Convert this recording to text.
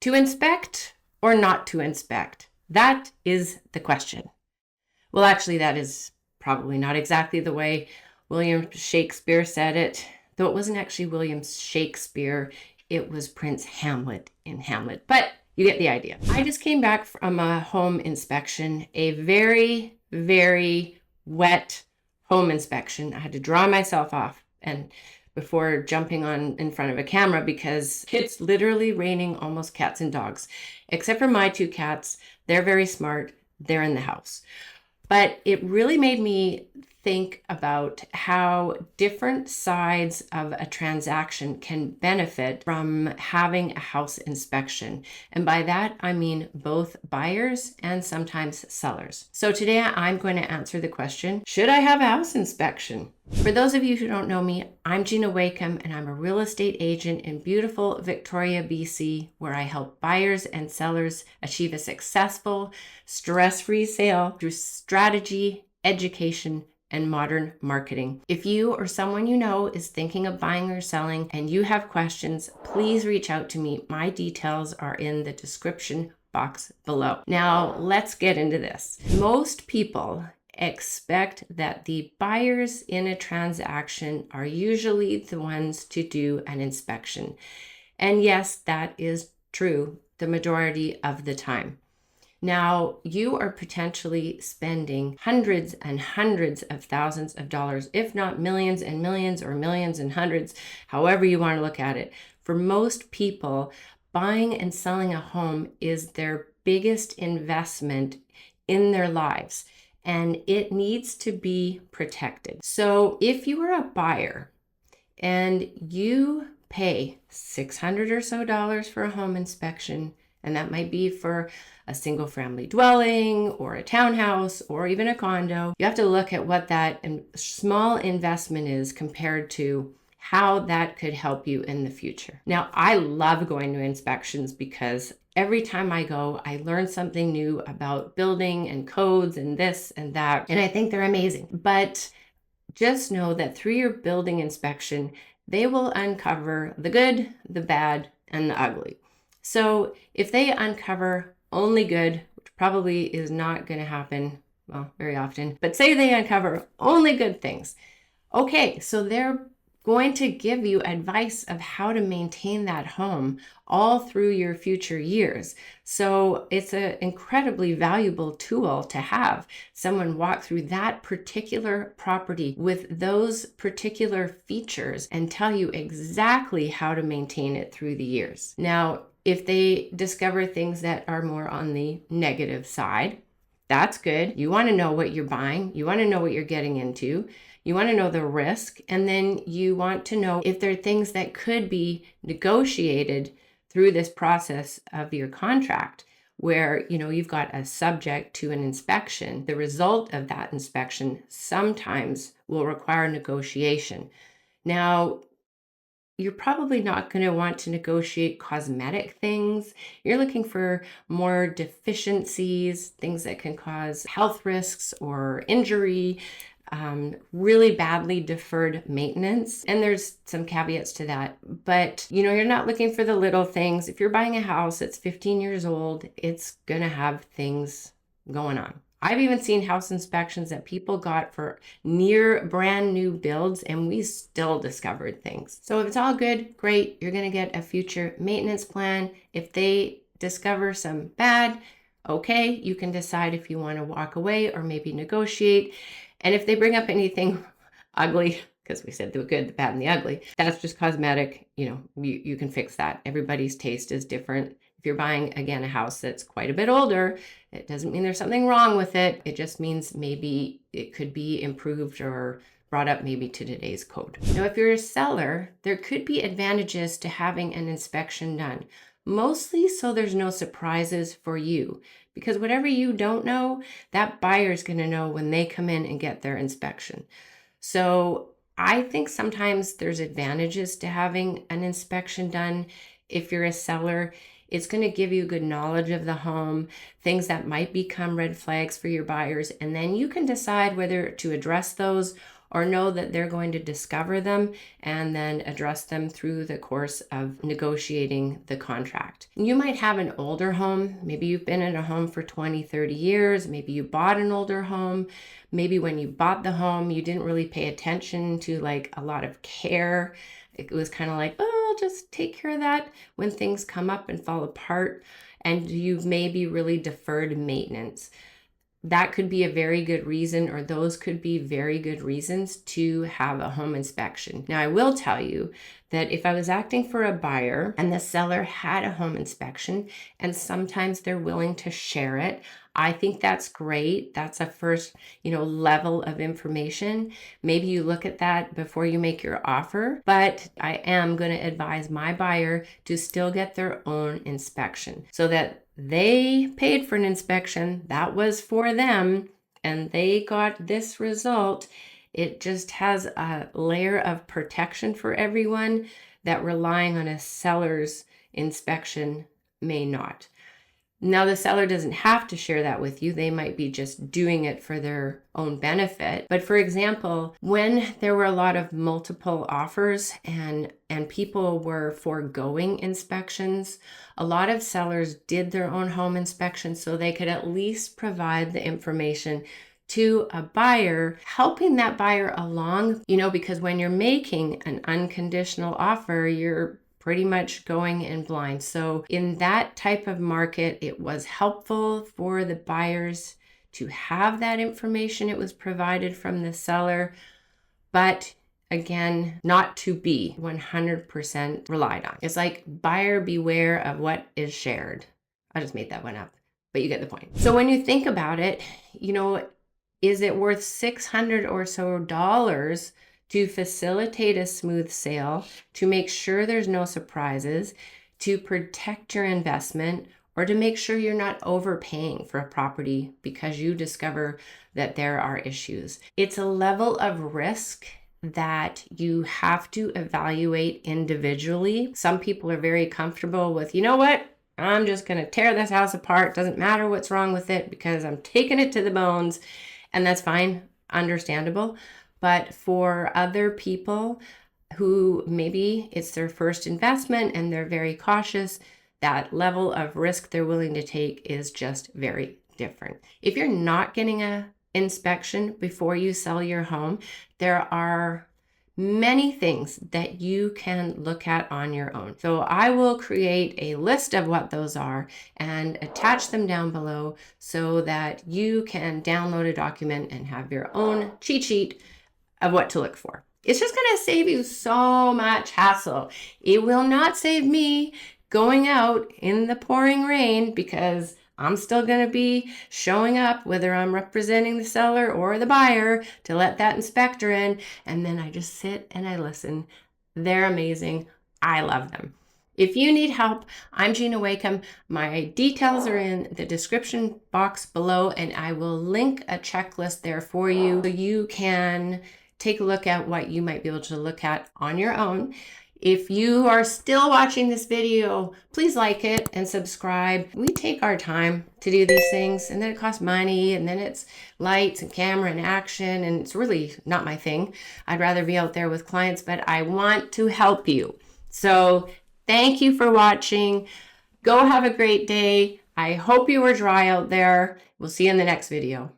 To inspect or not to inspect? That is the question. Well, actually, that is probably not exactly the way William Shakespeare said it, though it wasn't actually William Shakespeare. It was Prince Hamlet in Hamlet, but you get the idea. I just came back from a home inspection, a very, very wet home inspection. I had to dry myself off and before jumping on in front of a camera because it's literally raining almost cats and dogs, except for my 2 cats. They're very smart. They're in the house. But it really made me think about how different sides of a transaction can benefit from having a house inspection. And by that, I mean both buyers and sometimes sellers. So today I'm going to answer the question, should I have a house inspection? For those of you who don't know me, I'm Gina Wakeham and I'm a real estate agent in beautiful Victoria, BC, where I help buyers and sellers achieve a successful, stress-free sale through strategy, education, and modern marketing. If you or someone you know is thinking of buying or selling and you have questions, please reach out to me. My details are in the description box below. Now, let's get into this. Most people expect that the buyers in a transaction are usually the ones to do an inspection. And yes, that is true the majority of the time. Now, you are potentially spending hundreds and hundreds of thousands of dollars, if not millions and millions or millions and hundreds, however you want to look at it. For most people, buying and selling a home is their biggest investment in their lives, and it needs to be protected. So if you are a buyer and you pay $600 or so for a home inspection, and that might be for a single family dwelling or a townhouse or even a condo, you have to look at what that small investment is compared to how that could help you in the future. Now, I love going to inspections because every time I go, I learn something new about building and codes and this and that, and I think they're amazing. But just know that through your building inspection, they will uncover the good, the bad, and the ugly. So if they uncover only good, which probably is not going to happen, well, very often, but say they uncover only good things. Okay, so they're going to give you advice of how to maintain that home all through your future years. So it's an incredibly valuable tool to have someone walk through that particular property with those particular features and tell you exactly how to maintain it through the years. Now, if they discover things that are more on the negative side, that's good. You want to know what you're buying. You want to know what you're getting into. You want to know the risk. And then you want to know if there are things that could be negotiated through this process of your contract where, you've got a subject to an inspection. The result of that inspection sometimes will require negotiation. Now, you're probably not going to want to negotiate cosmetic things. You're looking for more deficiencies, things that can cause health risks or injury, really badly deferred maintenance. And there's some caveats to that. But, you're not looking for the little things. If you're buying a house that's 15 years old, it's going to have things going on. I've even seen house inspections that people got for near brand new builds and we still discovered things. So if it's all good, great. You're going to get a future maintenance plan. If they discover some bad, okay, you can decide if you want to walk away or maybe negotiate. And if they bring up anything ugly, because we said the good, the bad, and the ugly, that's just cosmetic. You can fix that. Everybody's taste is different. If you're buying, again, a house that's quite a bit older, it doesn't mean there's something wrong with it. It just means maybe it could be improved or brought up maybe to today's code. Now, if you're a seller, there could be advantages to having an inspection done, mostly so there's no surprises for you. Because whatever you don't know, that buyer's going to know when they come in and get their inspection. So I think sometimes there's advantages to having an inspection done. If you're a seller, it's going to give you good knowledge of the home, things that might become red flags for your buyers, and then you can decide whether to address those or know that they're going to discover them and then address them through the course of negotiating the contract. You might have an older home. Maybe you've been in a home for 20, 30 years. Maybe you bought an older home. Maybe when you bought the home, you didn't really pay attention to like a lot of care. It was kind of like, oh, I'll just take care of that when things come up and fall apart. And you've maybe really deferred maintenance. That could be a very good reason, or those could be very good reasons to have a home inspection. Now, I will tell you that if I was acting for a buyer and the seller had a home inspection, and sometimes they're willing to share it, I think that's great. That's a first, level of information. Maybe you look at that before you make your offer, but I am going to advise my buyer to still get their own inspection so that they paid for an inspection that was for them and they got this result. It just has a layer of protection for everyone that relying on a seller's inspection may not. Now, the seller doesn't have to share that with you. They might be just doing it for their own benefit. But for example, when there were a lot of multiple offers and people were foregoing inspections, a lot of sellers did their own home inspection so they could at least provide the information to a buyer, helping that buyer along, because when you're making an unconditional offer, you're pretty much going in blind. So in that type of market, it was helpful for the buyers to have that information. It was provided from the seller, but again, not to be 100% relied on. It's like buyer beware of what is shared. I just made that one up, but you get the point. So when you think about it, is it worth $600 or so to facilitate a smooth sale, to make sure there's no surprises, to protect your investment, or to make sure you're not overpaying for a property because you discover that there are issues? It's a level of risk that you have to evaluate individually. Some people are very comfortable with, I'm just going to tear this house apart. Doesn't matter what's wrong with it because I'm taking it to the bones. And that's fine, understandable. But for other people who maybe it's their first investment and they're very cautious, that level of risk they're willing to take is just very different. If you're not getting an inspection before you sell your home, there are many things that you can look at on your own. So I will create a list of what those are and attach them down below so that you can download a document and have your own cheat sheet of what to look for. It's just going to save you so much hassle. It will not save me going out in the pouring rain because I'm still going to be showing up whether I'm representing the seller or the buyer to let that inspector in. And then I just sit and I listen. They're amazing. I love them. If you need help, I'm Gina Wakeham. My details are in the description box below, and I will link a checklist there for you so you can take a look at what you might be able to look at on your own. If you are still watching this video, please like it and subscribe. We take our time to do these things, and then it costs money, and then it's lights and camera and action, and it's really not my thing. I'd rather be out there with clients, but I want to help you. So thank you for watching. Go have a great day. I hope you were dry out there. We'll see you in the next video.